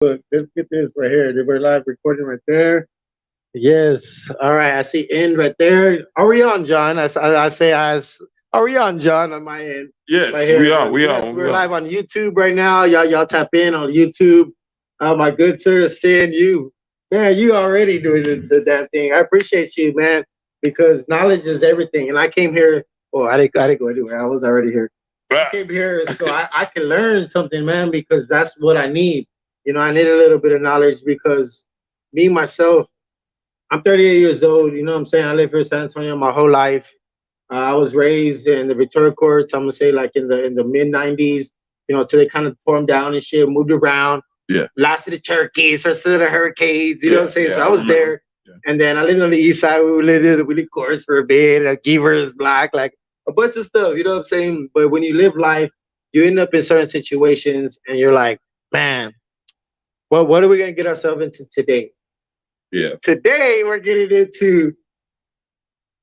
Look, let's get this right here. We're live recording right there. Yes. All right. I see end right there. Are we on, John? I say are we on, John, on my end right Yes, here? we are. We Yes, are. We we're are. live on YouTube right now. Y'all tap in on YouTube. My good sir, seeing you. Man, you already doing the damn thing. I appreciate you, man, because knowledge is everything. And I came here. Oh, I didn't go anywhere. I was already here. I Ah, came here so I can learn something, man, because that's what I need. I need a little bit of knowledge because me myself, I'm 38 years old. You know what I'm saying? I live here in San Antonio my whole life. I was raised in the Victoria courts. I'm gonna say like in the mid '90s. Till they kind of tore them down and shit. Moved around. yeah, Lots of the Turkeys, first of the Hurricanes. You know what I'm yeah, saying? yeah. So I I was remember. there. Yeah. And then I lived on the east side. We lived in the Willie Course for a bit. Givers, Black, like a bunch of stuff. You know what I'm saying? But when you live life, you end up in certain situations, and you're like, man, well, what are we gonna get ourselves into today? Yeah. Today we're getting into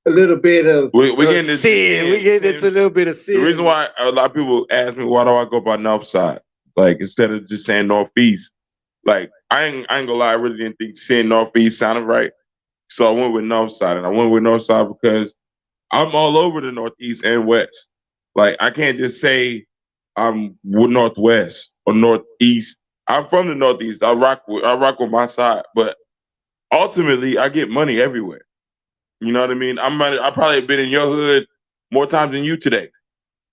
a little bit We of getting into sin. We getting into a seeing little bit of the reason sin. why a lot of people ask me why do I go by Nawfside, like instead of just saying Northeast. Like I ain't gonna lie, I really didn't think saying Northeast sounded right, so I went with Northside, and I went with Northside because I'm all over the Northeast and West. Like I can't just say I'm Northwest or Northeast. I'm from the Northeast. I rock with my side, but ultimately I get money everywhere. You know what I mean? I probably been in your hood more times than you today.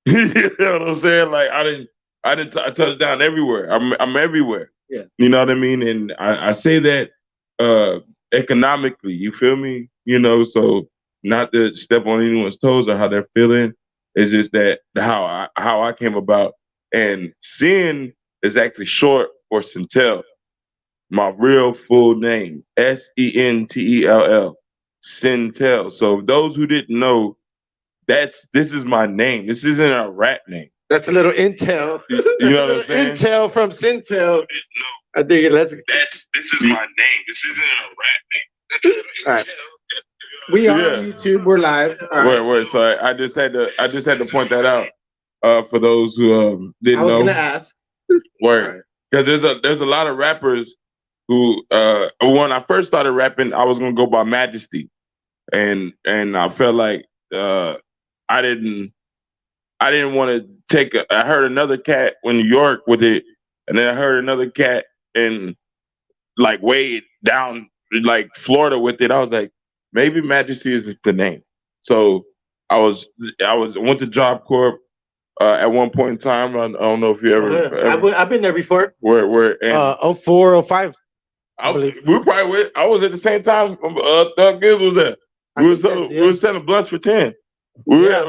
You know what I'm saying? Like I touch down everywhere. I'm everywhere. Yeah. You know what I mean? And I say that uh economically, you feel me? So not to step on anyone's toes or how they're feeling. It's just that how I came about. And Sin is actually short for Centel. My real full name, Sentell. Centel. So those who didn't know, this is my name. This isn't a rap name. That's a little intel. You know what I'm saying? Intel from Sintel. No, I think let's. this is my name. This isn't a rap name. All right. We So are on yeah, YouTube. We're live. All right. word. So I just had to point that out for those who I didn't was gonna know. ask. All Word, right. because there's a lot of rappers who when I first started rapping, I was gonna go by Majesty, and I felt like I didn't I didn't want to take. I heard another cat in New York with it, and then I heard another cat in like way down like Florida with it. I was like, maybe Majesty is the name. So I was went to Job Corp at one point in time. I don't know if you I've been there before. where and Oh 04, 05, I believe. we probably went. I was at the same time. Thug Gibbs was there. I think that's We were yeah. selling blunts for 10. Yeah.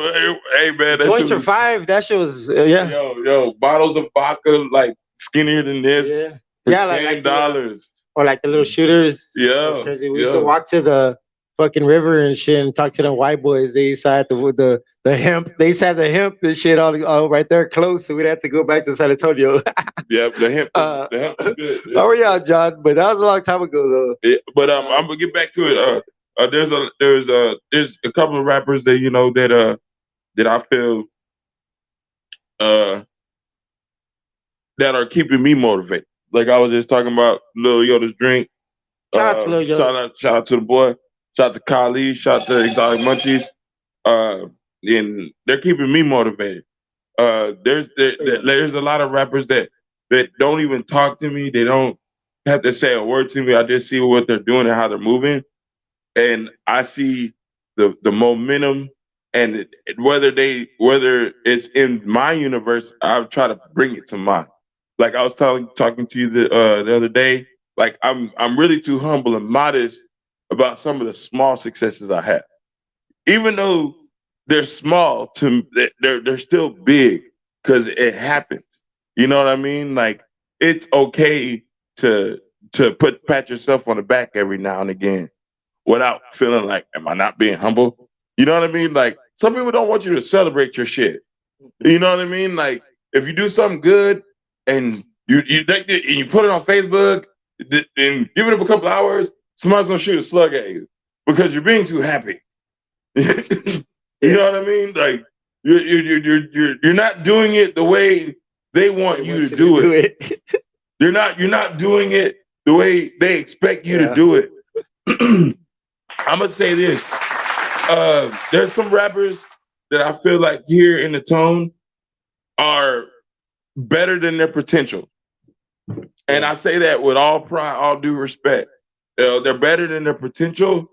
Hey man, that shit Joints are was 5. That shit was yeah. bottles of vodka like skinnier than this Yeah. for Yeah, ten like dollars. or like the little shooters. That was Yeah, crazy. We used to yeah, walk to the fucking river and shit and talk to them white boys. They used to have the hemp. They used to have the hemp and shit all right there close. So we'd have to go back to San Antonio. yeah. uh, The hemp is good. oh yeah, John. But that was a long time ago though. Yeah, but I'm gonna get back to it. There's a couple of rappers that that I feel uh that are keeping me motivated. Like I was just talking about Lil Yoda's drink. Shout out to Lil Yo. Shout out to the boy. Shout out to Kali. Shout out to Exotic Munchies. Uh, and they're keeping me motivated. There's a lot of rappers that don't even talk to me. They don't have to say a word to me. I just see what they're doing and how they're moving, and I see the momentum. And whether it's in my universe, I'll try to bring it to mine. Like I was talking to you the other day. Like I'm really too humble and modest about some of the small successes I have, even though they're small. They're still big because it happens. You know what I mean? Like it's okay to pat yourself on the back every now and again without feeling like, am I not being humble? You know what I mean? Like some people don't want you to celebrate your shit. You know what I mean? Like if you do something good and you put it on Facebook and give it up a couple hours, somebody's gonna shoot a slug at you because you're being too happy. You know what I mean? Like you're not doing it the way they want you to do it. You're not doing it the way they expect you to do it. I'm gonna say this. There's some rappers that I feel like here in the tone are better than their potential. And I say that with all pride, all due respect. They're better than their potential.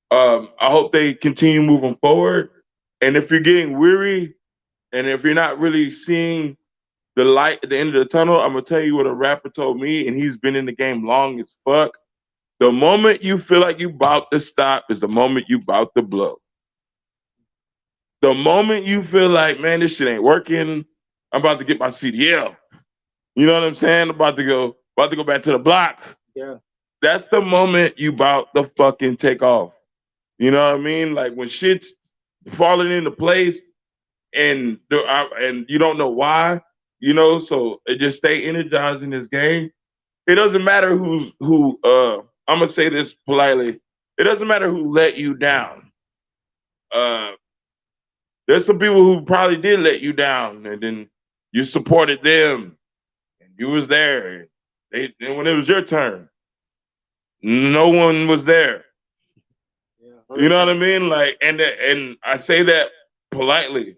I hope they continue moving forward. And if you're getting weary, and if you're not really seeing the light at the end of the tunnel, I'm gonna tell you what a rapper told me, and he's been in the game long as fuck. The moment you feel like you about to stop is the moment you about to blow. The moment you feel like, man, this shit ain't working, I'm about to get my CDL. You know what I'm saying? About to go back to the block. Yeah. That's the moment you about to fucking take off. You know what I mean? Like when shit's falling into place and you don't know why, you know, so it just stay energized in this game. It doesn't matter who I'm gonna say this politely. It doesn't matter who let you down. There's some people who probably did let you down, and then you supported them, and you was there. And when it was your turn, no one was there. Yeah. You know what I mean? Like, and I say that politely,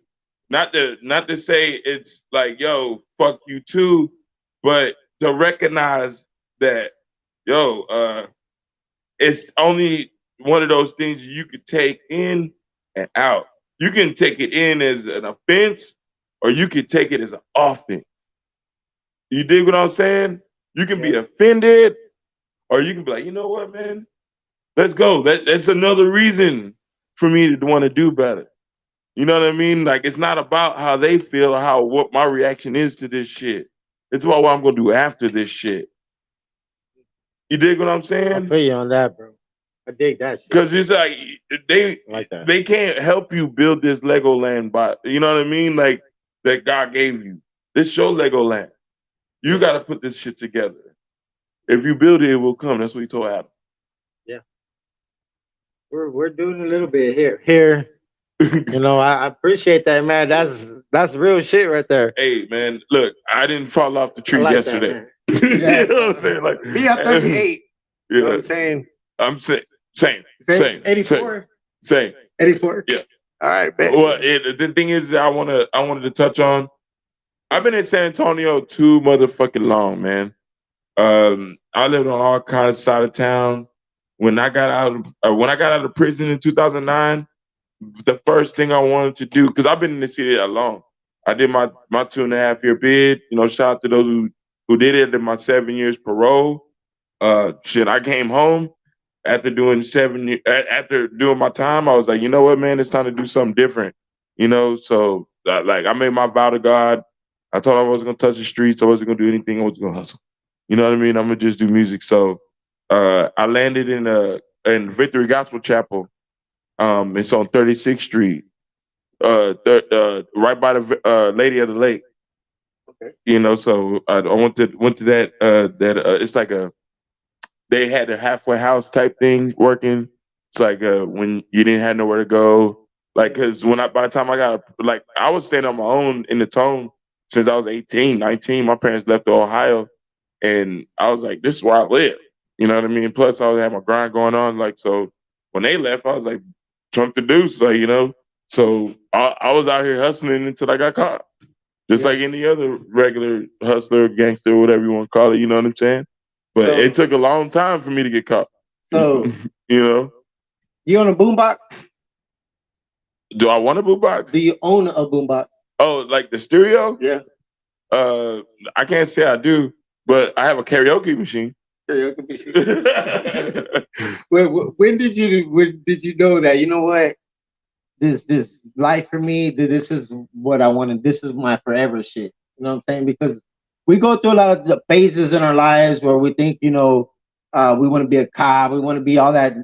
not to say it's like, yo, fuck you too, but to recognize that, yo, it's only one of those things you could take in and out. You can take it in as an offense, or you could take it as an offense. You dig what I'm saying? You can be offended, or you can be like, you know what, man? Let's go. That's another reason for me to want to do better. You know what I mean? Like it's not about how they feel or what my reaction is to this shit. It's about what I'm gonna do after this shit. You dig what I'm I saying? feel you on that, bro. I dig that shit. Because it's like Like that. they can't help you build this Legoland, but you know what I mean? Like that God gave you. This your Legoland. You got to put this shit together. If you build it, it will come. That's what he told Adam. Yeah. We're doing a little bit here. You know, I appreciate that, man. That's real shit right there. Hey, man, look, I didn't fall off the I tree like yesterday. that, You man. know what I'm saying? Like Me, I'm 38. You know what I'm saying? I'm same. 84? Same. 84? Yeah. All right, man. Well, the thing is, I wanted to touch on. I've been in San Antonio too motherfucking long, man. I lived on all kinds of side of town. When I got out of prison in 2009, the first thing I wanted to do, because I've been in the city that long, I did my 2.5 year bid. You know, shout out to those who did it. I did my 7 years parole. I came home after doing after doing my time. I was like, you know what, man, it's time to do something different. You know, so like I made my vow to God. I told him I wasn't gonna touch the streets. I wasn't gonna do anything. I was gonna hustle. You know what I mean? I'm gonna just do music. So I landed in Victory Gospel Chapel. It's on 36th Street, right by the Lady of the Lake. Okay. You know, so I went to that. It's like they had a halfway house type thing working. It's like when you didn't have nowhere to go. Like, cause by the time I got I was staying on my own in the tone since I was 18, 19. My parents left to Ohio, and I was like, this is where I live. You know what I mean? Plus, I had my grind going on. Like, so when they left, I was like, trunk the deuce, like, you know. So I was out here hustling until I got caught, just like any other regular hustler, gangster, whatever you want to call it. You know what I'm saying? But it took a long time for me to get caught. So you know, you own a boombox? do I want a boombox? Do you own a boombox? Oh, like the stereo? Yeah. I can't say I do, but I have a karaoke machine. Karaoke machine. when did you know that? You know what? This life for me, this is what I wanted. This is my forever shit. You know what I'm saying? Because we go through a lot of the phases in our lives where we think, you know, we want to be a cop, we want to be all that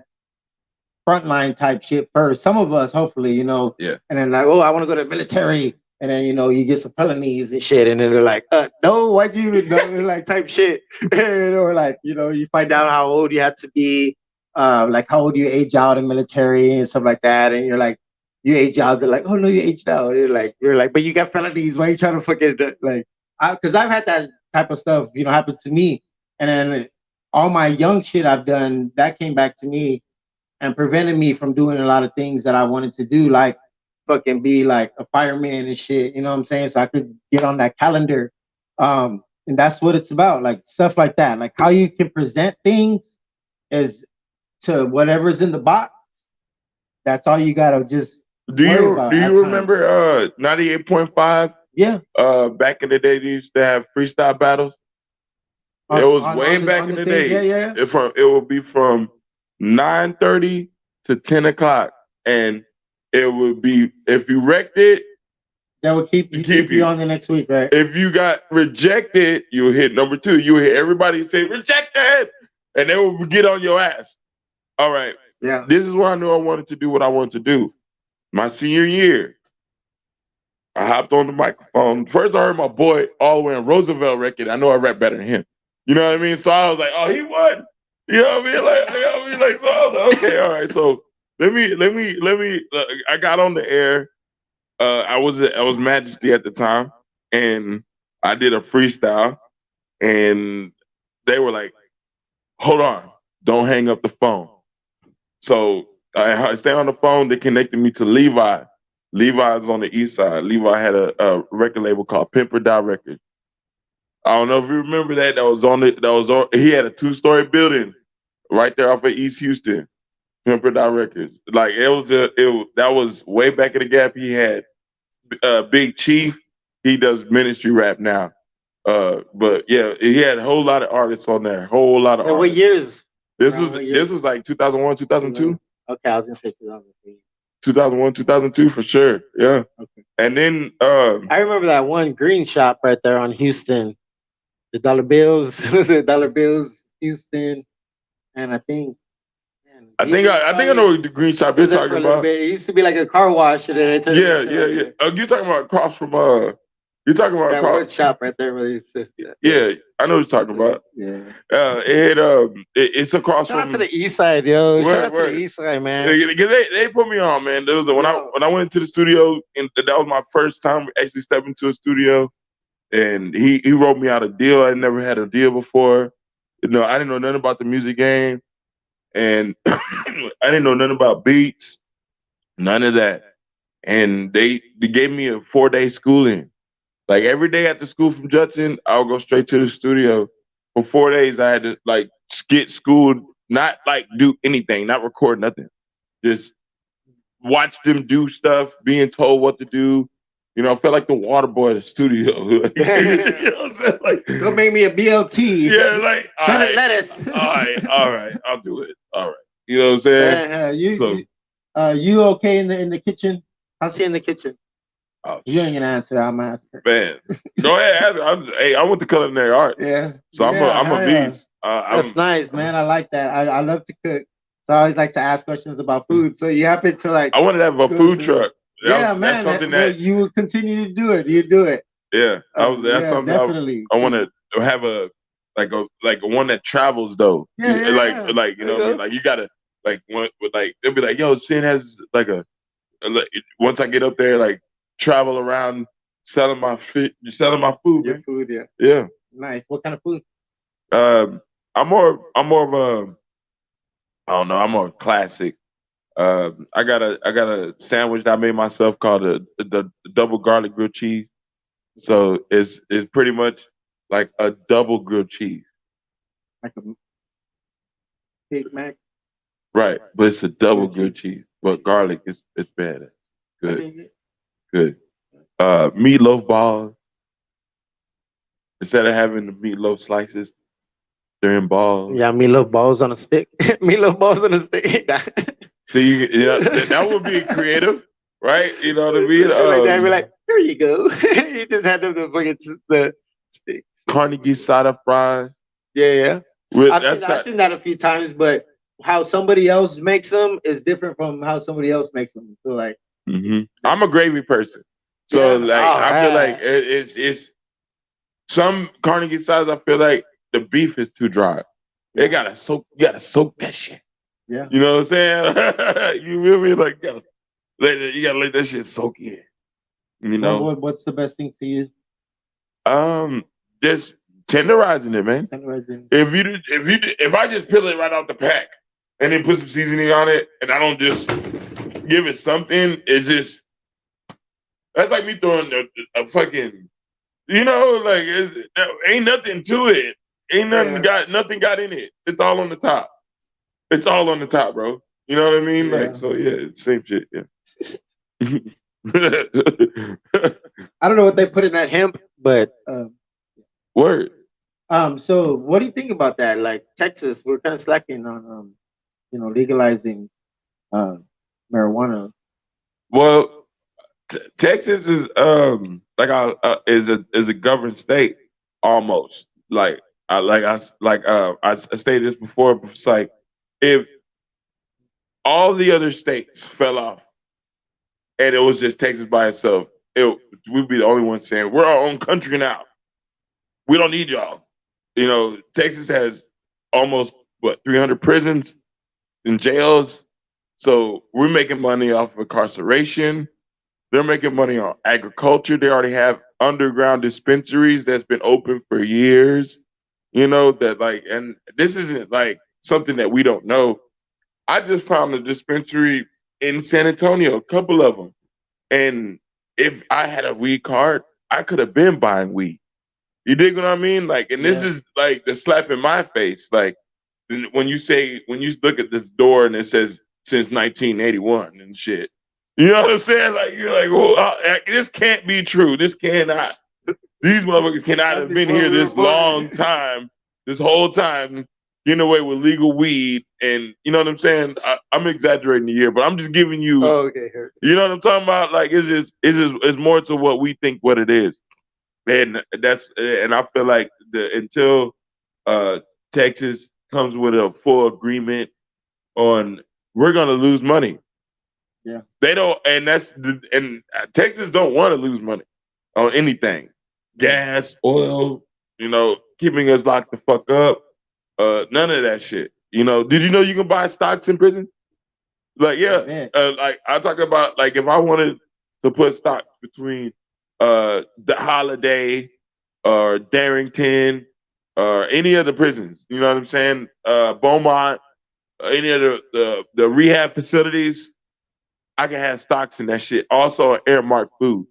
frontline type shit first. Some of us, hopefully, you know, Yeah. And then like, oh, I want to go to the military, and then you know, you get some felonies and shit, and then they're like, no, why'd you even know? Like type shit, or like, you know, you find out how old you have to be, like how old you age out in military and stuff like that, and you're like, you age out, they're like, oh no, you aged out. You're like, but you got felonies. Why are you trying to fucking like? Because I've had that type of stuff, you know, happened to me. And then all my young shit I've done, that came back to me and prevented me from doing a lot of things that I wanted to do, like fucking be like a fireman and shit. You know what I'm saying? So I could get on that calendar. And that's what it's about, like stuff like that, like how you can present things is to whatever's in the box. That's all you gotta just worry Do about at you times. remember 98.5? Yeah, Back in the day, they used to have freestyle battles. It was way back on in the the thing. Yeah, day. yeah. It would be from 9:30 to 10 o'clock, and it would be if you wrecked it, That would to keep keep you you. on the next week, right? If you got rejected, you would hit number two. You would hear everybody say rejected, and they would get on your ass. All right, Yeah. this is where I knew I wanted to do what I wanted to do. My senior year, I hopped on the microphone. First, I heard my boy all the way in Roosevelt record. I know I rap better than him. You know what I mean? So I was like, oh, he won. You know what I mean? Like, you know what I mean? Like, so I was like, okay, all right. So let me. I got on the air. I was Majesty at the time, and I did a freestyle, and they were like, hold on, don't hang up the phone. So I stay on the phone. They connected me to Levi. Levi's on the east side. Levi had a record label called Pimper Die Records. I don't know if you remember that. That was on it. That was on. He had a 2-story building right there off of East Houston. Pimper Die Records. Like that was way back in the gap. He had Big Chief. He does ministry rap now. But yeah, he had a whole lot of artists on there. Whole lot of And what artists. years? This was like 2001, 2002. Okay, I was gonna say 2003. 2001, 2002 for sure. Yeah. Okay. And then I remember that one green shop right there on Houston, the dollar bills, the dollar bills, Houston, and I think, man, I think I know what the green shop you're was there for talking a little about. bit. It used to be like a car wash, and then they turned it Yeah, into yeah, like yeah. You're talking about across from you're talking about that wood across. shop right there. Where they used to, Yeah, I know what you're talking about. yeah. It's across Shout out to from the east side, yo. Shout where out to the where east side, man. they put me on, man. There was Yo. when I went to the studio, and that was my first time actually stepping into a studio, and he wrote me out a deal. I never had a deal before. You know, I didn't know nothing about the music game, and I didn't know nothing about beats, none of that. And they gave me a 4-day schooling. Like every day after school from Judson, I would go straight to the studio. For 4 days, I had to like get schooled, not like do anything, not record nothing. Just watch them do stuff, being told what to do. You know, I felt like the water boy at the studio. You know what I'm saying? Like, Go make me a BLT. yeah, like, Shredded lettuce. all right, I'll do it. All right. You know what I'm saying? You okay in the kitchen? How's he in the kitchen? Oh, You ain't gonna answer. I'm asking. man, go ahead. Ask hey, I went to culinary arts. Yeah. So I'm a beast. That's nice, man. I like that. I love to cook. So I always like to ask questions about food. So you happen to like. I wanted to have a food truck. That's something that you will continue to do it. You do it. Yeah, that's something definitely. I want to have a one that travels though. Like you know what I mean. Like you gotta like one like they'll be like, yo, SEN has like once I get up there, like travel around selling my food. Your food, yeah. Yeah. Nice. What kind of food? I'm more of a I don't know. I'm more classic. I got a sandwich that I made myself called the double garlic grilled cheese. So it's pretty much like a double grilled cheese. Like a Big Mac. Right, but it's a double grilled cheese. But garlic is bad. Good. Good. Meatloaf balls. Instead of having the meatloaf slices, they're in balls. Yeah, meatloaf balls on a stick. Meatloaf balls on a stick. So that would be creative, right? You know what I mean? Like that, we're like, here you go. You just had them the fucking the sticks. Carnegie soda fries. Yeah. I've seen that a few times, but how somebody else makes them is different from how somebody else makes them. So like, I'm a gravy person, so I feel like it's some Carnegie sides. I feel like the beef is too dry. You gotta soak that shit. Yeah, you know what I'm saying. You feel me? Like you gotta let that shit soak in. You know what's the best thing to use? Just Tenderizing it, man. Tenderizing. If I just peel it right out the pack and then put some seasoning on it, and I don't just give it something, it's just that's like me throwing a fucking, like ain't nothing to it. Ain't nothing got in it. It's all on the top. It's all on the top, bro. You know what I mean? Yeah. Like, so yeah, it's same shit. Yeah. I don't know what they put in that hemp, but Word. so what do you think about that? Like Texas, we're kind of slacking on legalizing marijuana. Well, Texas is like is a governed state almost. Like I stated this before. But it's like if all the other states fell off and it was just Texas by itself, we'd be the only ones saying we're our own country now. We don't need y'all. Texas has almost 300 prisons and jails, so we're making money off of incarceration. They're making money on agriculture. They already have underground dispensaries that's been open for years. And this isn't like something that we don't know. I just found a dispensary in San Antonio, a couple of them. And if I had a weed card, I could have been buying weed. You dig what I mean? Like, and this is like the slap in my face. Like when you look at this door and it says since 1981 and shit. You know what I'm saying? Like you're like, well, this can't be true. This cannot. These motherfuckers cannot have been here this long time, this whole time, getting away with legal weed. And you know what I'm saying? I'm exaggerating the year, but I'm just giving you. Oh, okay. You know what I'm talking about? Like it's more to what we think what it is, and I feel like until Texas comes with a full agreement on, we're gonna lose money. Yeah. They don't, and Texas don't want to lose money on anything. Gas, oil, keeping us locked the fuck up. None of that shit. Did you know you can buy stocks in prison? Like, yeah. Like I talk about, like if I wanted to put stocks between the Holiday or Darrington or any of the prisons, you know what I'm saying? Beaumont, any of the rehab facilities, I can have stocks in that shit. Also, Airmark food,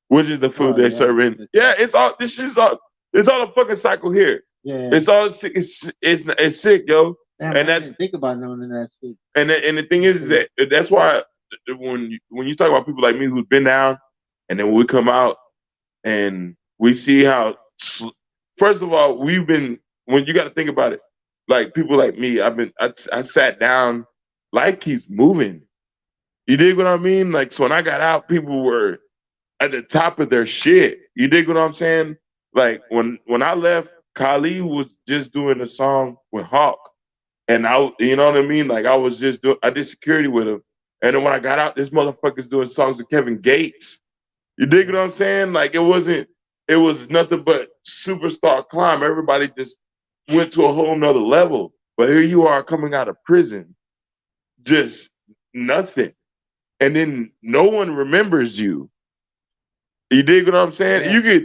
which is the food they're serving. Yeah, it's all this shit's all. It's all a fucking cycle here. Yeah. It's all sick. It's sick, yo. Damn, and that's think about knowing that shit. And the thing is that's why when you talk about people like me who's been down, and then when we come out and we see how, first of all, when you got to think about it, like people like me, I sat down, life keeps moving. You dig what I mean? Like, so when I got out, people were at the top of their shit. You dig what I'm saying? Like when I left, Khalid was just doing a song with Hawk. And you know what I mean? Like I did security with him. And then when I got out, this motherfucker's doing songs with Kevin Gates. You dig what I'm saying? Like it was nothing but superstar climb. Everybody just went to a whole nother level. But here you are coming out of prison, just nothing. And then no one remembers you. You dig what I'm saying? Yeah.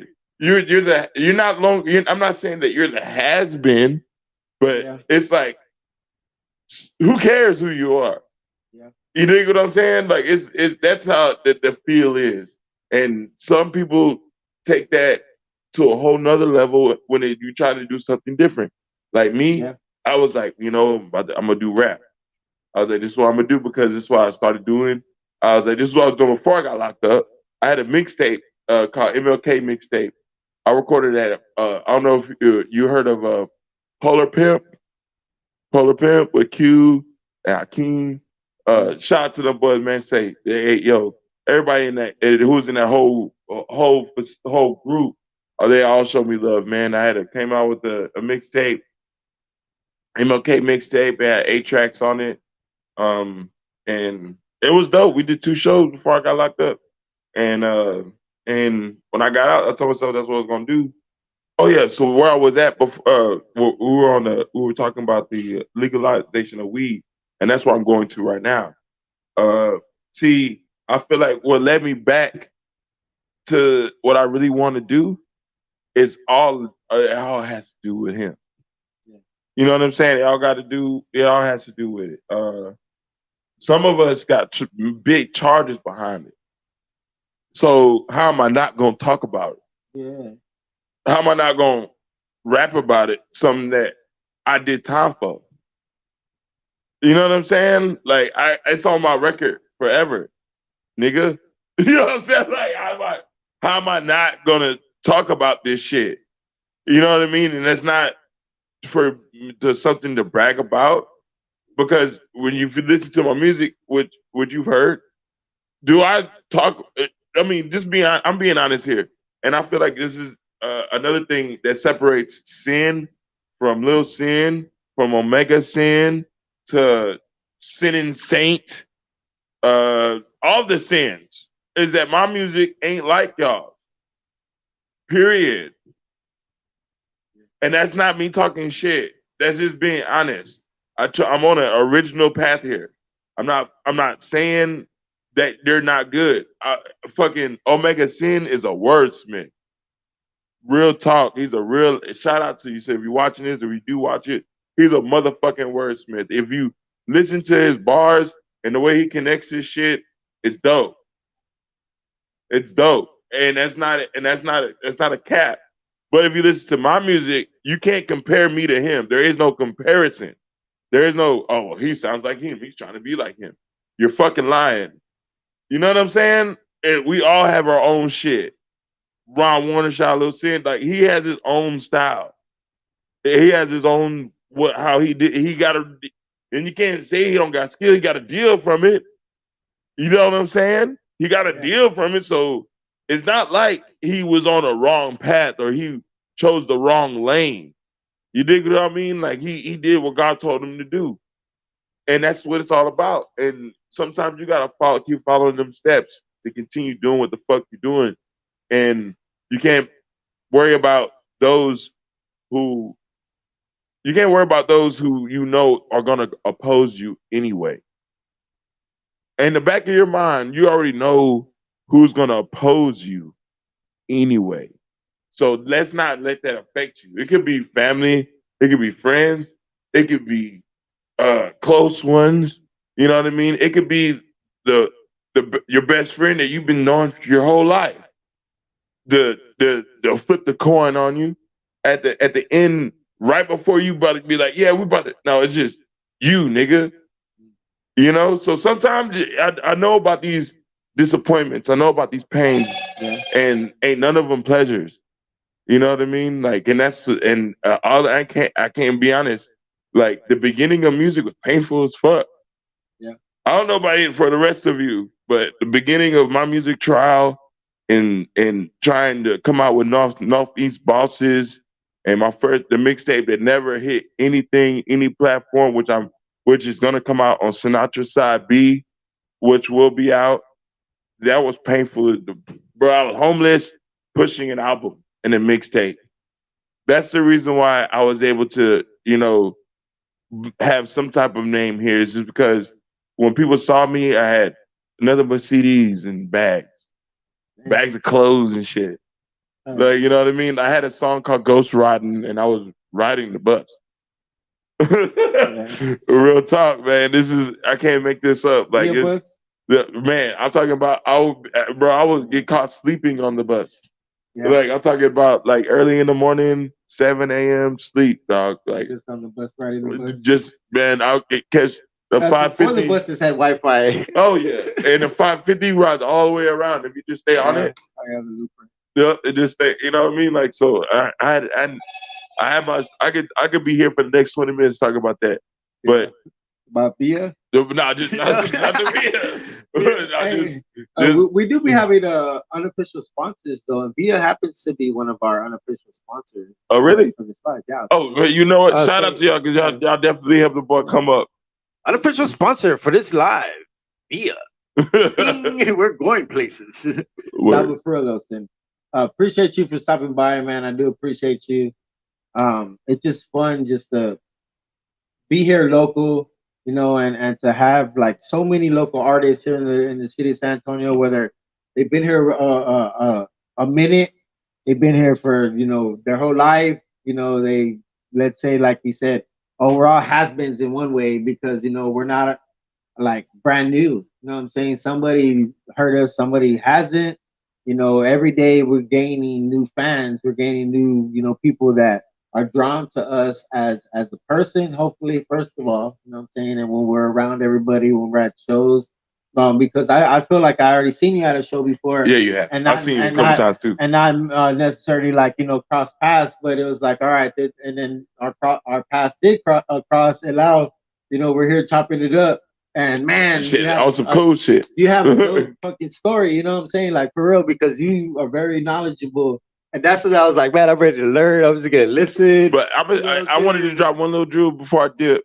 I'm not saying that you're the has been, but it's like, who cares who you are? Yeah. You dig what I'm saying? Like that's how the feel is. And some people take that to a whole nother level when you try to do something different. Like me, I was like, I'm gonna do rap. I was like, this is what I'm gonna do because this is what I started doing. I was like, this is what I was doing before I got locked up. I had a mixtape called MLK mixtape. I recorded that. I don't know if you heard of Polar Pimp with Q and Hakeem. Shout out to them boys, man. Say, hey, yo, everybody in that who's in that whole group, they all showed me love, man. I came out with a mixtape, MLK mixtape. It had 8 tracks on it. And it was dope. We did 2 shows before I got locked up. And when I got out, I told myself that's what I was gonna do. Oh yeah, so where I was at before, we were talking about the legalization of weed, and that's where I'm going to right now. See, I feel like what led me back to what I really want to do is all It all has to do with him. Yeah. You know what I'm saying? It all got to do. It all has to do with it. Some of us got big charges behind it. So how am I not gonna talk about it? Yeah. How am I not gonna rap about it? Something that I did time for. You know what I'm saying? Like it's on my record forever, nigga. You know what I'm saying? Like, how am I not gonna talk about this shit? You know what I mean? And that's not for something to brag about, because when you listen to my music, which you've heard, do I talk? I mean, I'm being honest here, and I feel like this is another thing that separates Sin from Lil Sin, from Omega Sin to Sin and Saint. All the sins is that my music ain't like y'all's. Period. And that's not me talking shit. That's just being honest. I'm on an original path here. I'm not saying that they're not good. Fucking Omega Sin is a wordsmith. Real talk. He's a real shout out to you. So if you're watching this or you do watch it, he's a motherfucking wordsmith. If you listen to his bars and the way he connects his shit, it's dope. It's dope. And that's not a cap. But if you listen to my music, you can't compare me to him. There is no comparison. There is no, oh, well, he sounds like him. He's trying to be like him. You're fucking lying. You know what I'm saying? And we all have our own shit. Ron Warner, Shot Lil Sin, like he has his own style. He has his own how he did. He got a, and you can't say he don't got skill. He got a deal from it. You know what I'm saying? He got a deal from it, so it's not like he was on a wrong path or he chose the wrong lane. You dig what I mean? Like he did what God told him to do, and that's what it's all about. And sometimes you gotta keep following them steps to continue doing what the fuck you're doing, and you can't worry about those who you can't worry about those who you know are gonna oppose you anyway. In the back of your mind, you already know who's gonna oppose you anyway. So let's not let that affect you. It could be family, it could be friends, it could be close ones. You know what I mean? It could be the your best friend that you've been knowing your whole life. They'll flip the coin on you at the end, right before you about to be like, yeah, we about to. No, it's just you, nigga. You know. So sometimes I know about these disappointments. I know about these pains, and ain't none of them pleasures. You know what I mean? Like, and that's all I can't be honest. Like the beginning of music was painful as fuck. Yeah. I don't know about it for the rest of you, but the beginning of my music trial and trying to come out with Northeast Bosses and the mixtape that never hit anything, any platform, which is gonna come out on Sinatra Side B, which will be out. That was painful. Bro, I was homeless, pushing an album and a mixtape. That's the reason why I was able to, have some type of name here. Is just because when people saw me, I had nothing but CDs and bags of clothes and shit. Like, you know what I mean? I had a song called Ghost Riding, and I was riding the bus. Real talk, man. I can't make this up. Like man, I'm talking about I would get caught sleeping on the bus. Yeah. Like I'm talking about like early in the morning, 7 a.m. sleep, dog. Like just on the bus, riding the bus. Just man, I'll catch the 550. Before the buses had Wi-Fi. Oh yeah, and the 550 rides all the way around. If you just stay on it, I have the looper. Yeah, it just stay. You know what I mean? Like so, I could be here for the next 20 minutes talking about that, but about beer. No, just not the beer. We do be having unofficial sponsors though, and Via happens to be one of our unofficial sponsors. Oh, really? For this live, yeah. Oh, but you know what? Shout out to y'all because y'all definitely helped the boy come up. Unofficial sponsor for this live, Via. We're going places. Not for real though, Sin. Appreciate you for stopping by, man. I do appreciate you. It's just fun just to be here local, and to have like so many local artists here in the city of San Antonio, whether they've been here a minute they've been here for their whole life. They, let's say, like you said, oh, we're all has-beens in one way because we're not like brand new. You know what I'm saying? Somebody heard us, somebody hasn't. Every day we're gaining new fans, we're gaining new, people that are drawn to us as a person, hopefully, first of all, what I'm saying? And when we're around everybody, when we're at shows, because I feel like I already seen you at a show before, Yeah, you have. and I've not seen you a and couple not times too. and not necessarily like cross paths, but it was like, all right, and then our paths did cross, and now we're here chopping it up. And man, Shit, on some cool shit. you have a dope fucking story, you know what I'm saying? Like for real, because you are very knowledgeable. And that's what I was like, man, I'm ready to learn. I'm just gonna listen. But I wanted to drop one little drill before I did.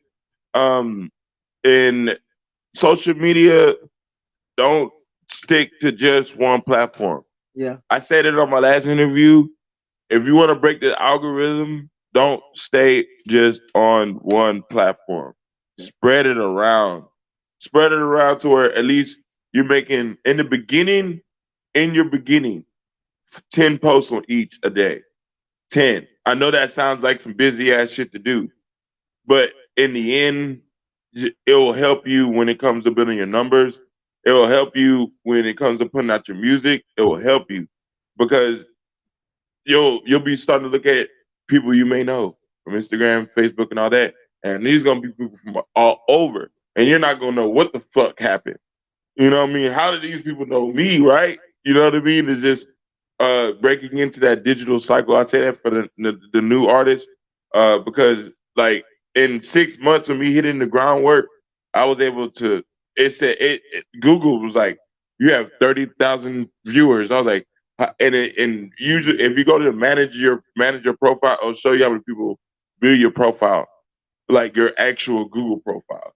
In social media, don't stick to just one platform. Yeah. I said it on my last interview. If you want to break the algorithm, don't stay just on one platform. Spread it around. Spread it around to where at least you're making in your beginning, 10 posts on each a day. 10. I know that sounds like some busy ass shit to do, but in the end, it will help you when it comes to building your numbers. It will help you when it comes to putting out your music. It will help you because you'll be starting to look at people you may know from Instagram, Facebook, and all that, and these gonna be people from all over, and you're not gonna know what the fuck happened. You know what I mean? How do these people know me, right? You know what I mean? It's just breaking into that digital cycle. I say that for the new artists because like in 6 months of me hitting the groundwork, I was able to. It said Google was like, you have 30,000 viewers. I was like, and usually if you go to manage your profile, it'll show you how many people view your profile, like your actual Google profile.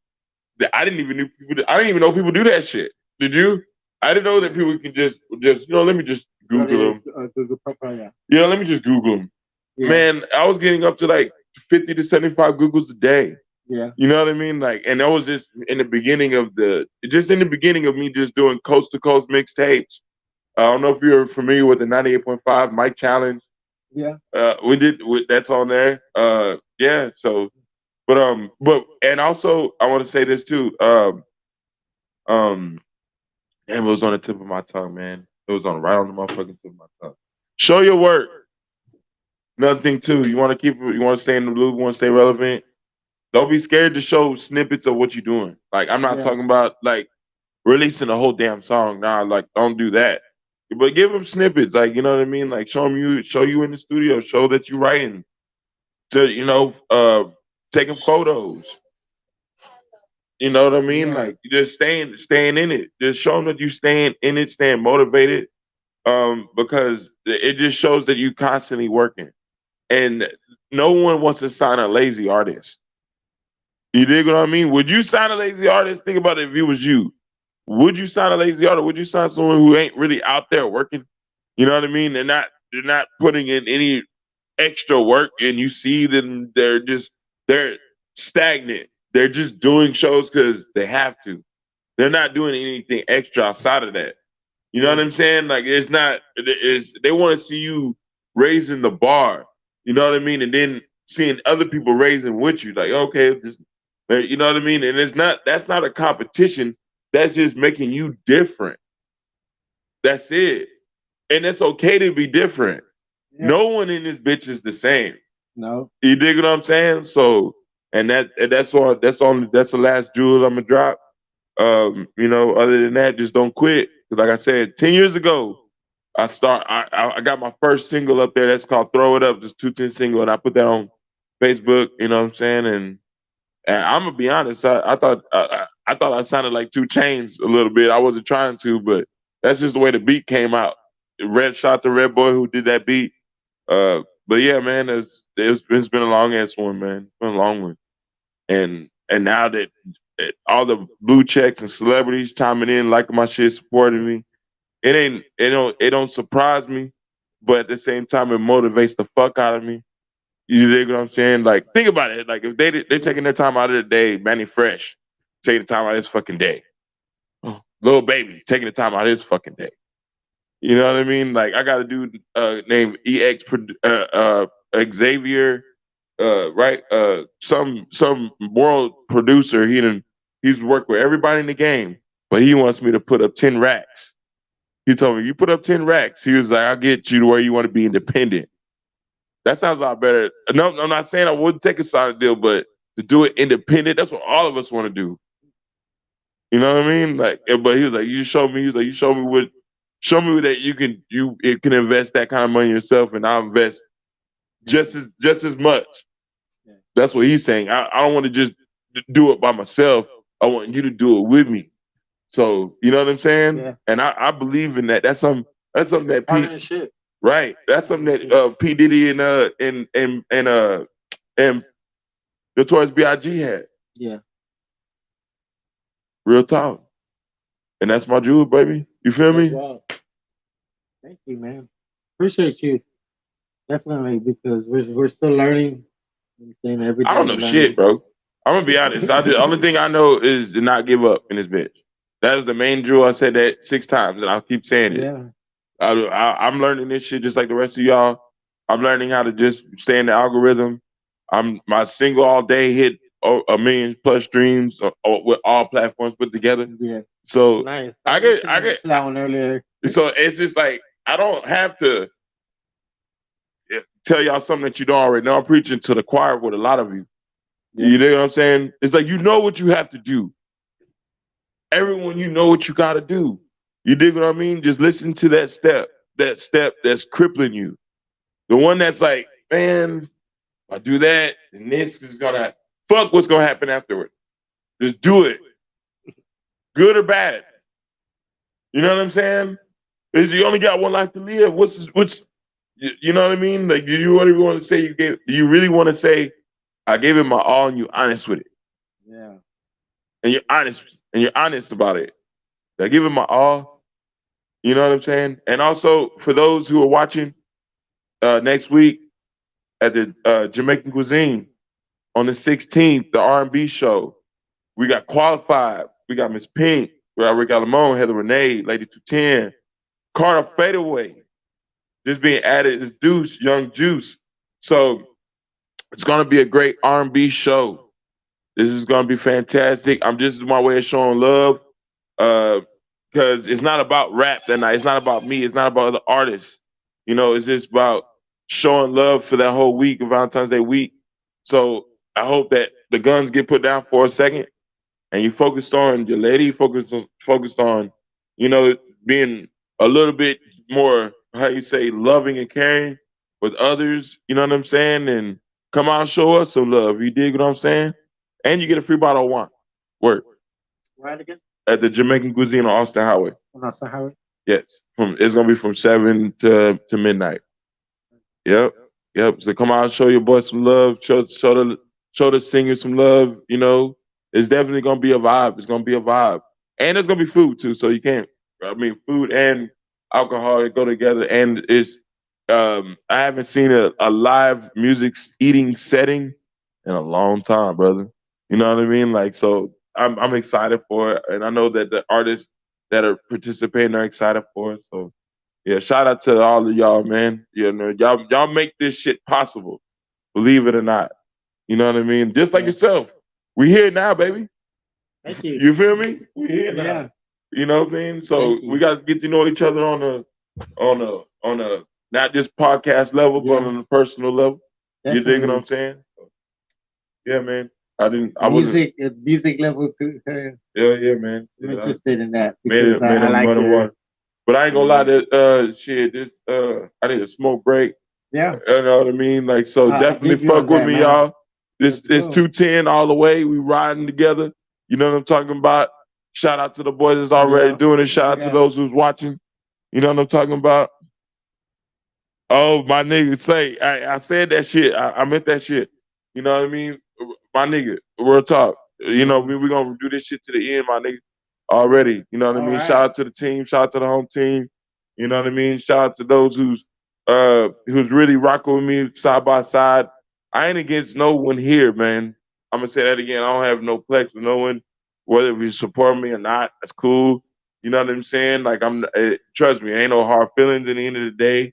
I didn't even I didn't even know people do that shit. Did you? I didn't know that people can just let me just Google them. Google profile, yeah. Yeah, let me just Google them. Yeah. Man, I was getting up to like 50 to 75 Googles a day. Yeah. You know what I mean? Like, and that was just in the beginning of me just doing coast to coast mixtapes. I don't know if you're familiar with the 98.5 Mike Challenge. Yeah. That's on there. Yeah. So, but and also I want to say this too. Um, damn, it was on the tip of my tongue, man. It was on right on the motherfucking tip of my tongue. Show your work. Another thing too, you want to you want to stay in the loop, want to stay relevant. Don't be scared to show snippets of what you're doing. Like I'm not talking about like releasing a whole damn song. Nah, like don't do that. But give them snippets, like you know what I mean. Like show you in the studio, show that you're writing. To taking photos. You know what I mean? Yeah. Like just staying in it. Just show them that you staying in it, staying motivated. Because it just shows that you constantly working. And no one wants to sign a lazy artist. You dig what I mean? Would you sign a lazy artist? Think about it if it was you. Would you sign a lazy artist? Would you sign someone who ain't really out there working? You know what I mean? They're not putting in any extra work, and you see them they're stagnant. They're just doing shows because they have to. They're not doing anything extra outside of that. You know what I'm saying? Like it's not. They want to see you raising the bar. You know what I mean? And then seeing other people raising with you. Like okay, you know what I mean? And it's not. That's not a competition. That's just making you different. That's it. And it's okay to be different. Yeah. No one in this bitch is the same. No. You dig what I'm saying? So, that's the last jewel I'm gonna drop. Other than that, just don't quit. Like I said, 10 years ago, I got my first single up there that's called Throw It Up, just 210 single, and I put that on Facebook, you know what I'm saying? And I'm gonna be honest, I thought I sounded like 2 Chainz a little bit. I wasn't trying to, but that's just the way the beat came out. Red shot the Red Boy who did that beat. But yeah, man, it's been a long ass one, man. It's been a long one. And now that all the blue checks and celebrities chiming in, liking my shit, supporting me, it don't surprise me, but at the same time, it motivates the fuck out of me. You dig what I'm saying? Like, think about it. Like, if they're taking their time out of the day, Manny Fresh taking the time out of his fucking day, Lil Baby taking the time out of his fucking day. You know what I mean? Like I got a dude named Xavier, right? Some world producer. He's worked with everybody in the game, but he wants me to put up 10 racks. He told me, you put up 10 racks. He was like, I'll get you to where you want to be independent. That sounds a lot better. No, I'm not saying I wouldn't take a solid deal, but to do it independent, that's what all of us want to do. You know what I mean? Like, but he was like, you show me. He was like, you show me that you it can invest that kind of money yourself, and I'll invest just as much. That's what he's saying. I don't want to just do it by myself. I want you to do it with me. So you know what I'm saying? Yeah. And I believe in that. That's something that Partnership. right. That's something that P Diddy and Notorious B.I.G. had. Yeah. Real talk. And that's my jewel, baby. You feel That's me? wild. Thank you, man. Appreciate you. Definitely, because we're still learning. And every I day don't we're know shit, learning. bro. I'm gonna be honest. The only thing I know is to not give up in this bitch. That is the main jewel. I said that 6 times, and I'll keep saying it. Yeah. I'm learning this shit just like the rest of y'all. I'm learning how to just stay in the algorithm. My single all day hit a million plus streams with all platforms put together. Yeah. So Nice. I get that one earlier. so it's just like I don't have to tell y'all something that you don't already know. I'm preaching to the choir with a lot of you. Yeah. You know what I'm saying? It's like you know what you have to do. Everyone, you know what you got to do. You dig what I mean? Just listen to that step that's crippling you. The one that's like, man, if I do that, then this is gonna fuck what's gonna happen afterward. Just do it, good or bad. You know what I'm saying? Is you only got one life to live. What's you know what I mean? Like, do you really want to say you gave? Do you really want to say I gave it my all and you honest with it? Yeah. And you're honest about it. I give it my all. You know what I'm saying? And also for those who are watching next week at the Jamaican Cuisine on the 16th, the R&B show. We got Qualified. We got Miss Pink. We got Rick Alamone, Heather Renee, Lady 210, Carter Fadeaway. Just being added is Deuce, Young Juice. So it's gonna be a great R&B show. This is gonna be fantastic. I'm just my way of showing love. Because it's not about rap that night. It's not about me. It's not about the artists. You know, it's just about showing love for that whole week, Valentine's Day week. So I hope that the guns get put down for a second, and you focused on your lady, focused on, you know, being a little bit more, how you say, loving and caring with others. You know what I'm saying? And come out and show us some love. You dig what I'm saying? And you get a free bottle of wine. Work Right again? at the Jamaican Cuisine on Austin Highway. On Austin Highway. Yes, it's gonna be from 7 to midnight. Yep, yep. So come out, show your boy some love. Show the singer some love. You know, it's definitely gonna be a vibe. It's gonna be a vibe, and there's gonna be food too. So you can't. I mean, food and alcohol they go together, and it's. I haven't seen a live music eating setting in a long time, brother. You know what I mean? Like, so I'm excited for it, and I know that the artists that are participating are excited for it. So yeah, shout out to all of y'all, man. You know, y'all make this shit possible. Believe it or not. You know what I mean? Just like yourself. We here now, baby. Thank you. You feel me? We here now. Yeah. You know what I mean? So Thank you. we gotta get to know each other on a not just podcast level, but Yeah. on a personal level. You dig what Definitely. I'm saying? Yeah, man. I wasn't Music level too. yeah, man. I'm Yeah, interested in that made because it made I him like mud and your. water. But I ain't gonna lie to shit, this I need a smoke break. Yeah. You know what I mean? Like, so I definitely dig you on fuck with that, me, man. y'all. This Let's is go. 210 all the way. We riding together. You know what I'm talking about? Shout out to the boys that's already Yeah. doing it. Shout out to Yeah. those who's watching. You know what I'm talking about? Oh, my nigga, say I said that shit. I meant that shit. You know what I mean? My nigga, real talk. You know, we gonna do this shit to the end, my nigga. Already. You know what I All mean? right. Shout out to the team, shout out to the home team. You know what I mean? Shout out to those who's really rocking with me side by side. I ain't against no one here, man. I'm gonna say that again. I don't have no plex with no one, whether if you support me or not, that's cool. You know what I'm saying? Like trust me, ain't no hard feelings at the end of the day,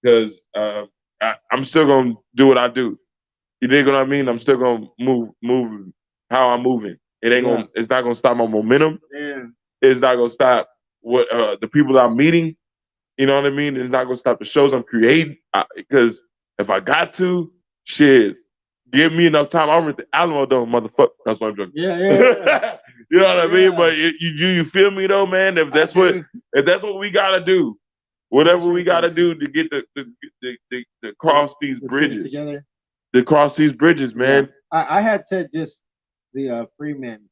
because I'm still gonna do what I do. You dig what I mean? I'm still gonna move how I'm moving. It's not gonna stop my momentum. Yeah. It's not gonna stop what the people that I'm meeting. You know what I mean? It's not gonna stop the shows I'm creating. Because if I got to, shit, give me enough time. I'll rent the Alamo Dome, motherfucker. That's what I'm joking. Yeah. You know what I mean? Yeah. But you feel me though, man? If that's what we gotta do, whatever we gotta do to get the cross these bridges, together. to cross these bridges, man. I had said just the Freeman.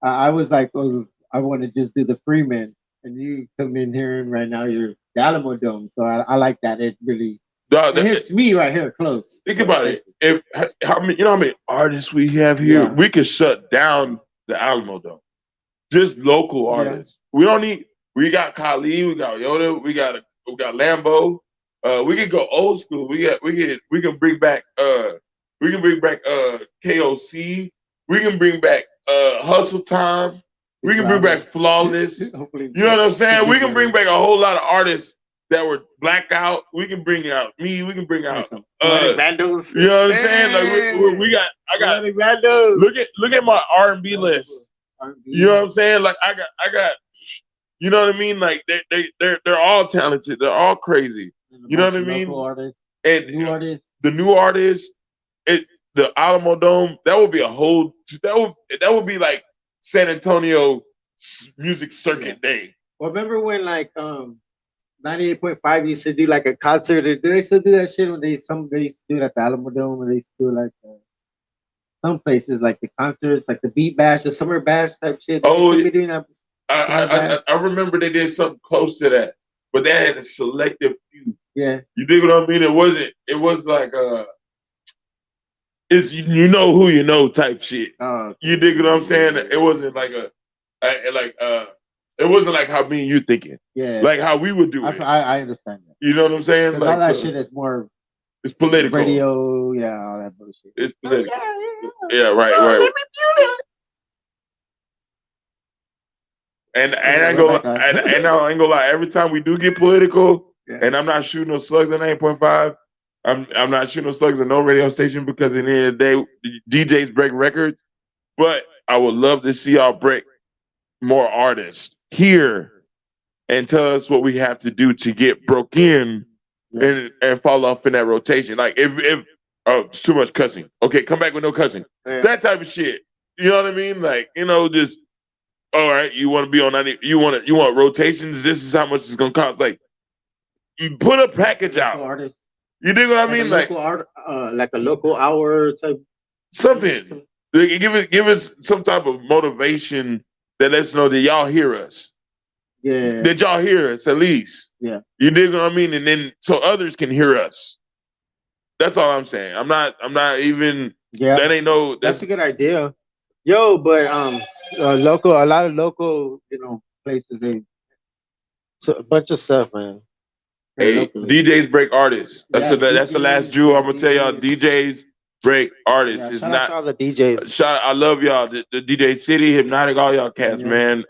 I was like, oh, I want to just do the Freeman, and you come in here and right now you're the Alamo Dome. So I like that. It really Dog, it hits me right here close. Think about it. If how many, you know how many artists we have here, Yeah. we could shut down the Alamo Dome. Just local artists. We don't need. We got Kali, we got Yoda, we got Lambo. We can go old school. We can bring back KOC. We can bring back Hustle Time. We can bring back Flawless. You know what I'm saying? We can bring back a whole lot of artists that were blackout. We can bring out me. We can bring out Vandals. You know what I'm saying? Like I got Vandals. Look at my R&B list. You know what I'm saying? Like I got you know what I mean? Like they're all talented. They're all crazy. You know what I mean? And the new artists, the Alamo Dome, that would be that would be like San Antonio music circuit day. Well, remember when like 98.5 used to do like a concert? Did they still do that shit when they used to do it at the Alamo Dome, and they used to do like some places like the concerts, like the Beat Bash, the Summer Bash type shit. Be doing that. I remember they did something close to that, but they had a selective few. Yeah. You dig what I mean? It was like it's you know who you know type shit. You dig what I'm saying? It wasn't like it wasn't like how me and you thinking. Yeah. Like how we would do it. I understand that. You know what I'm saying? Like all that shit is more. It's political. Radio, yeah, all that bullshit. It's political. Yeah, right. And I ain't gonna lie. Every time we do get political, and I'm not shooting no slugs at 9.5, I'm not shooting no slugs at no radio station, because at the end of the day, DJs break records. But I would love to see y'all break more artists here and tell us what we have to do to get broke in and fall off in that rotation. Like if it's too much cussing. Okay, come back with no cussing. Yeah. That type of shit. You know what I mean? Like, just all right, you want to be on 90, you want rotations, this is how much it's gonna cost. Like, put a package out. Artist. You dig what I mean? Like a local hour type something. Give us some type of motivation that lets us know that y'all hear us. Yeah. That y'all hear us at least. Yeah. You dig what I mean? And then so others can hear us. That's all I'm saying. I'm not even. Yeah. That ain't no. That's a good idea. Yo, but a lot of local, places, a bunch of stuff, man. Hey, DJs break artists. That's the last jewel. I'm gonna tell y'all. DJs break artists. It's shout not out to all the DJs. I love y'all. The DJ City, Hypnotic, all y'all cats, man.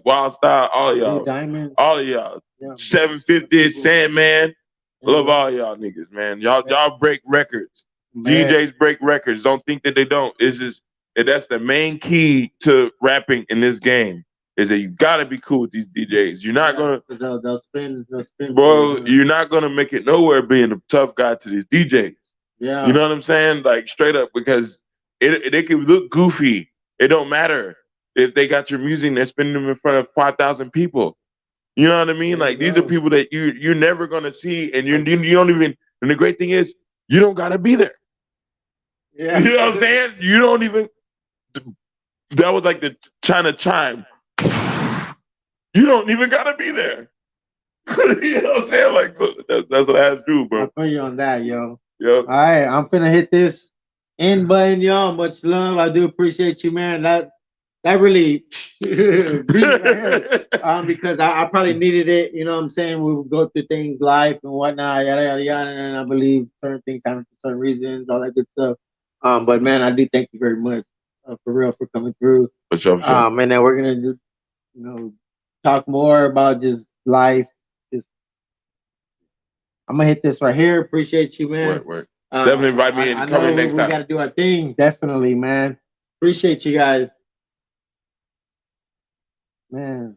Wild Style, all of y'all. Diamond. All of y'all. 750, Sandman. Love all y'all niggas, man. Y'all break records. Man. DJs break records. Don't think that they don't. That's the main key to rapping in this game. Is that you gotta be cool with these DJs. You're not gonna. They'll spin. Bro, you're not gonna make it nowhere being a tough guy to these DJs. Yeah. You know what I'm saying? Like straight up, because they can look goofy. It don't matter if they got your music and they're spinning them in front of 5,000 people. You know what I mean? Like these are people that you're never gonna see, and you don't even. And the great thing is, you don't gotta be there. Yeah. You know what I'm saying? You don't even. That was like the China chime. You don't even gotta be there. You know what I'm saying? Like, so that's what I have to do, bro. I feel you on that, yo. Yep. All right, I'm finna hit this end button, y'all. Much love. I do appreciate you, man. That really beat right here. Because I probably needed it. You know what I'm saying? We would go through things, life and whatnot, yada yada yada. And I believe certain things happen for certain reasons, all that good stuff. But man, I do thank you very much for real for coming through. For sure. And then we're gonna do, talk more about just life. Just, I'm gonna hit this right here. Appreciate you, man. Word. Definitely invite me in. I Come know in next we time. got to do our thing. Definitely, man. Appreciate you guys, man.